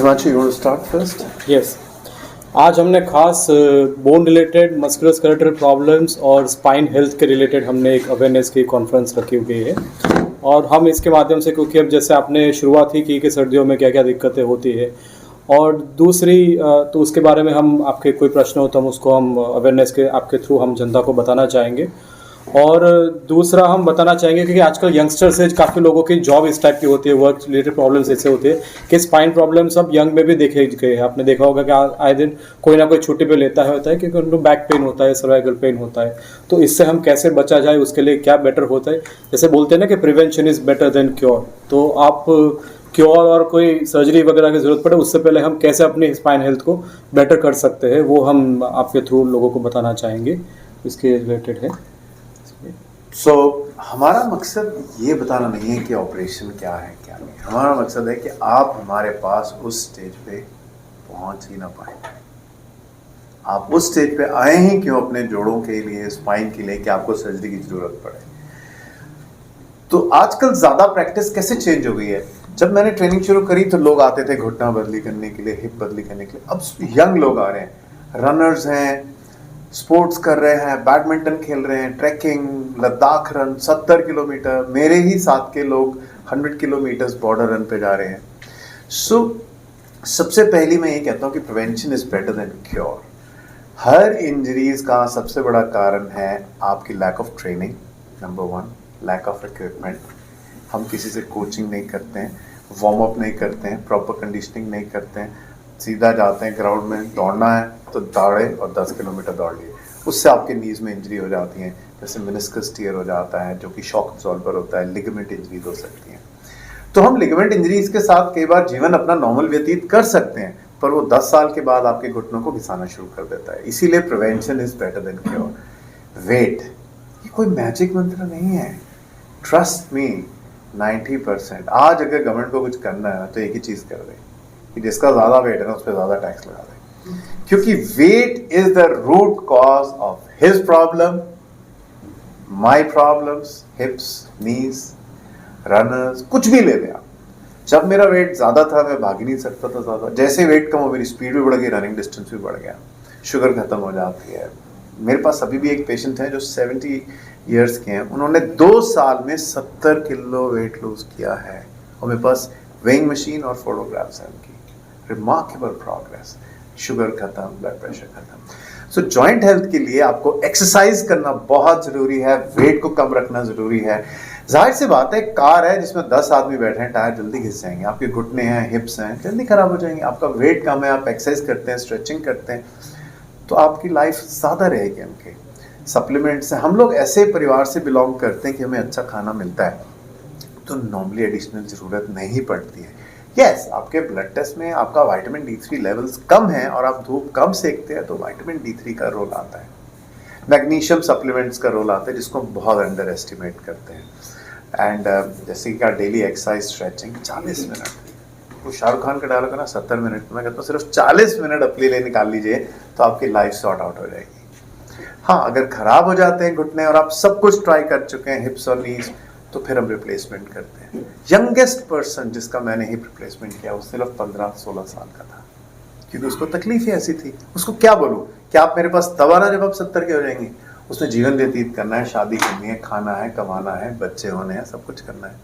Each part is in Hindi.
Himanshu, you want to start first? Yes आज हमने खास बोन रिलेटेड मस्कुलोस्केलेटल प्रॉब्लम्स और स्पाइन हेल्थ के रिलेटेड हमने एक अवेयरनेस की कॉन्फ्रेंस रखी हुई है और हम इसके माध्यम से, क्योंकि अब जैसे आपने शुरुआत ही की कि सर्दियों में क्या क्या दिक्कतें होती है और दूसरी तो उसके बारे में हम आपके कोई प्रश्न हो तो हम उसको हम अवेयरनेस के आपके थ्रू हम जनता को बताना चाहेंगे। और दूसरा हम बताना चाहेंगे क्योंकि आजकल यंगस्टर से काफ़ी लोगों की जॉब इस टाइप की होती है, वर्क रिलेटेड प्रॉब्लम्स ऐसे होते हैं कि स्पाइन प्रॉब्लम्स अब यंग में भी देखे गए हैं। आपने देखा होगा कि आए दिन कोई ना कोई छुट्टी पे लेता है होता है क्योंकि उनको बैक पेन होता है, सर्वाइकल पेन होता है। तो इससे हम कैसे बचा जाए, उसके लिए क्या बेटर होता है। जैसे बोलते हैं ना कि prevention is better than cure, तो आप क्योर और कोई सर्जरी वगैरह की ज़रूरत पड़े उससे पहले हम कैसे अपनी स्पाइन हेल्थ को बेटर कर सकते हैं वो हम आपके थ्रू लोगों को बताना चाहेंगे, इसके रिलेटेड है। So, हमारा मकसद ये बताना नहीं है कि ऑपरेशन क्या है क्या नहीं। हमारा मकसद है कि आप हमारे पास उस स्टेज पे पहुंच ही ना पाए। आप उस स्टेज पे आए ही क्यों अपने जोड़ों के लिए, स्पाइन के लिए, कि आपको सर्जरी की जरूरत पड़े। तो आजकल ज़्यादा प्रैक्टिस कैसे चेंज हो गई है। जब मैंने ट्रेनिंग शुरू करी तो लोग आते थे घुटना बदली करने के लिए, हिप बदली करने के लिए। अब यंग लोग आ रहे हैं, रनर्स हैं, स्पोर्ट्स कर रहे हैं, बैडमिंटन खेल रहे हैं, ट्रैकिंग, लद्दाख रन 70 किलोमीटर, मेरे ही साथ के लोग 100 किलोमीटर्स बॉर्डर रन पे जा रहे हैं। सबसे पहली मैं ये कहता हूँ कि prevention is better than cure. हर इंजरीज का सबसे बड़ा कारण है आपकी lack of training, number 1, lack of equipment. हम किसी से कोचिंग नहीं करते हैं, वार्म अप नहीं करते हैं, प्रॉपर कंडीशनिंग नहीं करते हैं, सीधा जाते हैं ग्राउंड में। दौड़ना है तो दौड़े और 10 किलोमीटर दौड़ लिए, उससे आपके नीज में इंजरी हो जाती है। जैसे मेनिस्कस टियर हो जाता है जो कि शॉक अब्सॉर्बर होता है, लिगामेंट इंजरी हो सकती है। तो हम लिगामेंट इंजरीज के साथ कई बार जीवन अपना नॉर्मल व्यतीत कर सकते हैं, पर वो 10 साल के बाद आपके घुटनों को घिसाना शुरू कर देता है। इसीलिए prevention is better than cure. Weight ये कोई मैजिक मंत्र नहीं है, ट्रस्ट मी। 90% आज अगर गवर्नमेंट को कुछ करना है तो एक ही चीज कर दे कि जिसका ज्यादा वेट है ना उस पर ज्यादा टैक्स लगा दे, क्योंकि weight is the root cause of his problem, my problems, hips, knees, runners, कुछ भी ले लें आप। जब मेरा वेट ज्यादा था मैं भाग ही नहीं सकता था ज्यादा, जैसे वेट कम हो मेरी स्पीड भी बढ़ गई, रनिंग डिस्टेंस भी बढ़ गया, शुगर खत्म हो जाती है। मेरे पास अभी भी एक पेशेंट है जो 70 इयर्स के हैं, उन्होंने 2 साल में 70 किलो वेट लूज किया है और मेरे पास वेइंग मशीन और फोटोग्राफ्स हैं उनकी। रिमार्केबल प्रोग्रेस, शुगर खत्म, ब्लड प्रेशर खत्म। सो जॉइंट हेल्थ के लिए आपको एक्सरसाइज करना बहुत जरूरी है, वेट को कम रखना जरूरी है। जाहिर सी बात है, कार है जिसमें 10 आदमी बैठे हैं, टायर जल्दी घिस जाएंगे, आपके घुटने हैं, हिप्स हैं, जल्दी खराब हो जाएंगे। आपका वेट कम है, आप एक्सरसाइज करते हैं, स्ट्रेचिंग करते हैं, तो आपकी लाइफ ज़्यादा रहेगी। उनके सप्लीमेंट्स हैं, हम लोग ऐसे परिवार से बिलोंग करते हैं कि हमें अच्छा खाना मिलता है तो नॉर्मली एडिशनल ज़रूरत नहीं पड़ती है। यस, आपके ब्लड टेस्ट में आपका विटामिन D3 लेवल्स कम है और आप धूप कम सेकते हैं तो विटामिन D3 का रोल आता है। मैग्नीशियम सप्लीमेंट्स का रोल आता है जिसको हम बहुत अंडर एस्टिमेट करते हैं। एंड जैसे कि डेली एक्सरसाइज, स्ट्रेचिंग 40 मिनट, वो शाहरुख खान का डायलॉग है ना 70 मिनट, मैं कहता हूँ सिर्फ 40 मिनट अपने लिए निकाल लीजिए तो आपकी लाइफ सॉर्ट आउट हो जाएगी। हाँ, अगर खराब हो जाते हैं घुटने और आप सब कुछ ट्राई कर चुके हैं, हिप्स और नीज, तो फिर हम रिप्लेसमेंट करते हैं। यंगेस्ट पर्सन जिसका मैंने हिप रिप्लेसमेंट किया वो सिर्फ 15-16 साल का था, क्योंकि उसको तकलीफ ही ऐसी थी। उसको क्या बोलूं कि आप मेरे पास तब आना जब आप 70 के हो जाएंगे। उसमें जीवन व्यतीत करना है, शादी करनी है, खाना है, कमाना है, बच्चे होने हैं, सब कुछ करना है।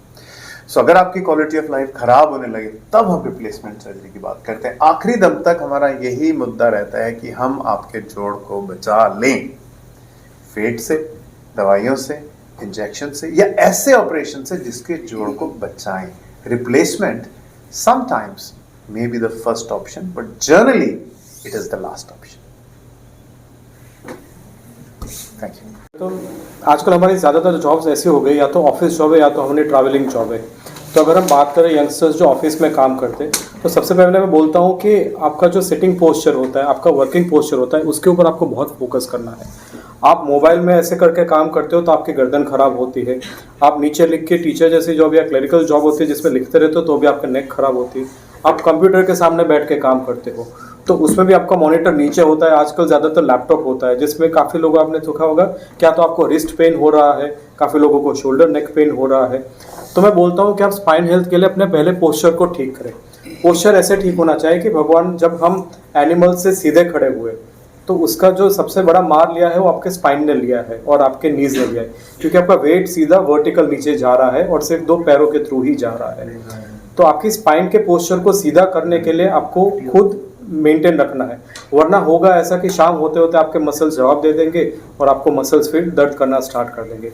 सो अगर आपकी क्वालिटी ऑफ लाइफ खराब होने लगे तब हम रिप्लेसमेंट सर्जरी की बात करते हैं। आखिरी दम तक हमारा यही मुद्दा रहता है कि हम आपके जोड़ को बचा लें, वेट से, दवाइयों से, इंजेक्शन से या ऐसे ऑपरेशन से जिसके जोड़ को बचाएं। Replacement sometimes may be the first option, but generally it is the last option. Thank you. तो आजकल हमारी ज़्यादातर जॉब्स ऐसी हो गई, या तो ऑफिस जॉब है या तो हमारी ट्रैवलिंग जॉब है। तो अगर हम बात करें यंगस्टर्स जो ऑफिस में काम करते हैं, तो सबसे पहले मैं बोलता हूँ कि आपका जो सिटिंग पोस्चर होता है, आपका वर्किंग पोस्चर होता है, उसके ऊपर आपको बहुत फोकस करना है। आप मोबाइल में ऐसे करके काम करते हो तो आपकी गर्दन खराब होती है। आप नीचे लिख के टीचर जैसी जॉब या क्लरिकल जॉब होती है जिसमें लिखते रहते हो तो भी आपका नेक खराब होती है। आप कंप्यूटर के सामने बैठ के काम करते हो तो उसमें भी आपका मॉनिटर नीचे होता है। आजकल ज़्यादातर लैपटॉप होता है जिसमें काफ़ी लोग आपने देखा होगा, क्या तो आपको रिस्ट पेन हो रहा है, काफ़ी लोगों को शोल्डर नेक पेन हो रहा है। तो मैं बोलता हूँ कि आप स्पाइन हेल्थ के लिए अपने पहले पोस्चर को ठीक करें। पोस्चर ऐसे ठीक होना चाहिए कि भगवान जब हम एनिमल से सीधे खड़े हुए तो उसका जो सबसे बड़ा मार लिया है वो आपके स्पाइन ने लिया है और आपके नीज ने लिया है, क्योंकि आपका वेट सीधा वर्टिकल नीचे जा रहा है और सिर्फ 2 पैरों के थ्रू ही जा रहा है। तो आपकी स्पाइन के पोस्चर को सीधा करने के लिए आपको खुद मेंटेन रखना है, वरना होगा ऐसा कि शाम होते होते आपके मसल्स जवाब दे देंगे और आपको मसल्स फिर दर्द करना स्टार्ट कर देंगे।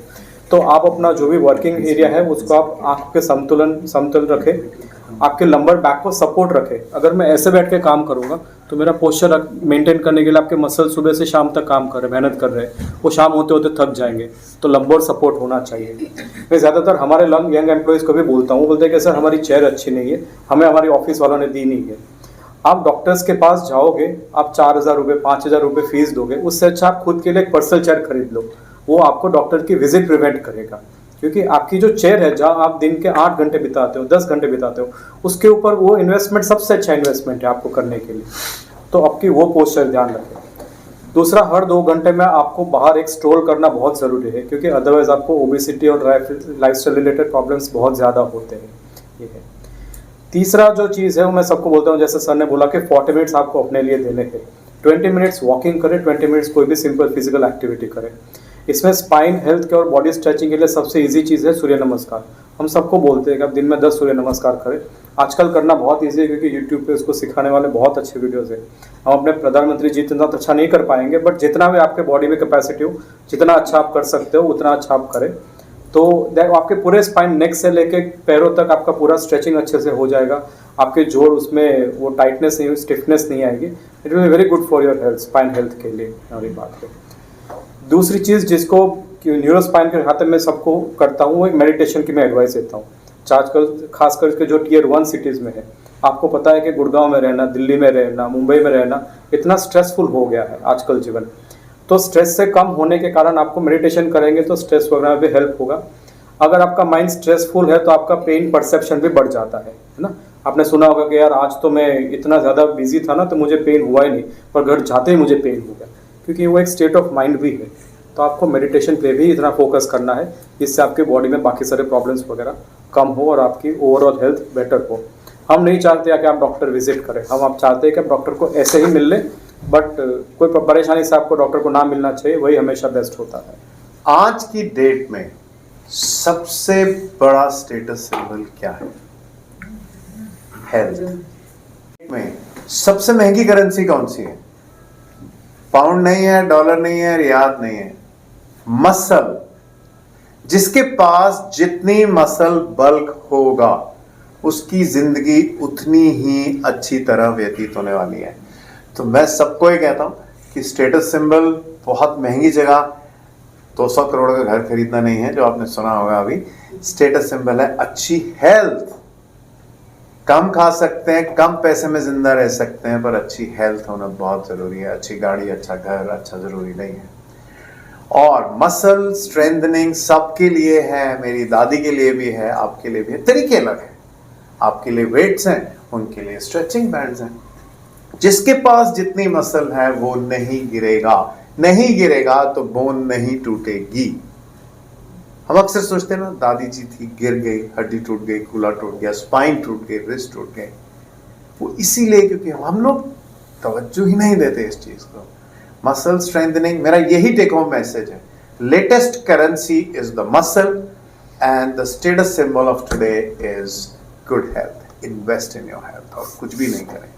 तो आप अपना जो भी वर्किंग एरिया है उसको आप आँख के समतल रखें, आपके लंबर बैक को सपोर्ट रखें। अगर मैं ऐसे बैठ के काम करूँगा तो मेरा पोस्चर मेंटेन करने के लिए आपके मसल सुबह से शाम तक काम कर रहे, मेहनत कर रहे हैं, वो शाम होते होते थक जाएंगे, तो लंबर सपोर्ट होना चाहिए। मैं ज़्यादातर हमारे यंग एम्प्लॉयज़ को भी बोलता हूँ, बोलते हैं कि सर हमारी चेयर अच्छी नहीं है, हमें हमारी ऑफिस वालों ने दी नहीं है। आप डॉक्टर्स के पास जाओगे, आप 4,000 रुपये 5,000 रुपये फीस दोगे, उससे अच्छा आप खुद के लिए एक पर्सनल चेयर खरीद लो, वो आपको डॉक्टर की विजिट प्रिवेंट करेगा। क्योंकि आपकी जो चेयर है जहाँ आप दिन के 8 घंटे बिताते हो, 10 घंटे बिताते हो, उसके ऊपर वो इन्वेस्टमेंट सबसे अच्छा इन्वेस्टमेंट है आपको करने के लिए। तो आपकी वो पोस्चर ध्यान रखें। दूसरा, हर 2 घंटे में आपको बाहर एक स्ट्रोल करना बहुत ज़रूरी है, क्योंकि अदरवाइज आपको ओबेसिटी और लाइफस्टाइल रिलेटेड प्रॉब्लम्स बहुत ज़्यादा होते हैं। ये है। तीसरा जो चीज़ है वो मैं सबको बोलता हूँ, जैसे सर ने बोला कि 40 मिनट्स आपको अपने लिए देने हैं। 20 मिनट्स वॉकिंग करें, 20 मिनट्स कोई भी सिंपल फिजिकल एक्टिविटी करें। इसमें स्पाइन हेल्थ के और बॉडी स्ट्रेचिंग के लिए सबसे इजी चीज़ है सूर्य नमस्कार। हम सबको बोलते हैं कि आप दिन में 10 सूर्य नमस्कार करें। आजकल करना बहुत ईजी है, क्योंकि यूट्यूब पे उसको सिखाने वाले बहुत अच्छे वीडियोज़ हैं। हम अपने प्रधानमंत्री जी जितना अच्छा नहीं कर पाएंगे, बट जितना भी आपके बॉडी में कैपेसिटी हो, जितना अच्छा आप कर सकते हो उतना अच्छा आप करें। तो आपके पूरे स्पाइन, नेक से लेके पैरों तक आपका पूरा स्ट्रेचिंग अच्छे से हो जाएगा। आपके जोड़ उसमें वो टाइटनेस नहीं, स्टिफनेस नहीं आएगी। It will be very good for your health, spine health के लिए हमारी बात है। दूसरी चीज़ जिसको न्यूरो स्पाइन के खाते में सबको करता हूँ, वो एक मेडिटेशन की मैं एडवाइस देता हूँ। आजकल खास करके जो Tier 1 सिटीज़ में है, आपको पता है कि गुड़गांव में रहना, दिल्ली में रहना, मुंबई में रहना इतना स्ट्रेसफुल हो गया है आजकल जीवन। तो स्ट्रेस से कम होने के कारण आपको मेडिटेशन करेंगे तो स्ट्रेस वगैरह में भी हेल्प होगा। अगर आपका माइंड स्ट्रेसफुल है तो आपका पेन परसेप्शन भी बढ़ जाता है ना। आपने सुना होगा कि यार आज तो मैं इतना ज़्यादा बिजी था ना तो मुझे पेन हुआ ही नहीं, पर घर जाते ही मुझे पेन हो गया, क्योंकि वो एक स्टेट ऑफ माइंड भी है। तो आपको मेडिटेशन पे भी इतना फोकस करना है जिससे आपके बॉडी में बाकी सारे प्रॉब्लम्स वगैरह कम हो और आपकी ओवरऑल हेल्थ बेटर हो। हम नहीं चाहते कि आप डॉक्टर विजिट करें, आप चाहते हैं कि आप डॉक्टर को ऐसे ही मिल लें, बट कोई परेशानी से आपको डॉक्टर को ना मिलना चाहिए, वही हमेशा बेस्ट होता है। आज की डेट में सबसे बड़ा स्टेटस सिंबल क्या है? हेल्थ। में सबसे महंगी करेंसी कौन सी है? पाउंड नहीं है, डॉलर नहीं है, रियाल नहीं है, मसल। जिसके पास जितनी मसल बल्क होगा उसकी जिंदगी उतनी ही अच्छी तरह व्यतीत होने वाली है। तो मैं सबको ये कहता हूं कि स्टेटस सिंबल बहुत महंगी जगह 200 करोड़ का घर खरीदना नहीं है, जो आपने सुना होगा अभी। स्टेटस सिंबल है अच्छी हेल्थ। कम खा सकते हैं, कम पैसे में जिंदा रह सकते हैं, पर अच्छी हेल्थ होना बहुत जरूरी है। अच्छी गाड़ी, अच्छा घर, अच्छा जरूरी नहीं है। और मसल स्ट्रेंथनिंग सबके लिए है, मेरी दादी के लिए भी है, आपके लिए भी है। तरीके अलग है। आपके लिए वेट्स हैं, उनके लिए स्ट्रेचिंग बैंड्स हैं। जिसके पास जितनी मसल है वो नहीं गिरेगा। नहीं गिरेगा तो बोन नहीं टूटेगी। हम अक्सर सोचते हैं ना, दादी जी थी, गिर गई, हड्डी टूट गई, कूल्हा टूट गया, स्पाइन टूट गई, रिस्ट टूट गई। वो इसीलिए क्योंकि हम लोग तवज्जो ही नहीं देते इस चीज को। मसल स्ट्रेंथनिंग मेरा यही टेक होम मैसेज है। Latest currency is the muscle and the status symbol of today is good health. Invest in your health और कुछ भी नहीं करें।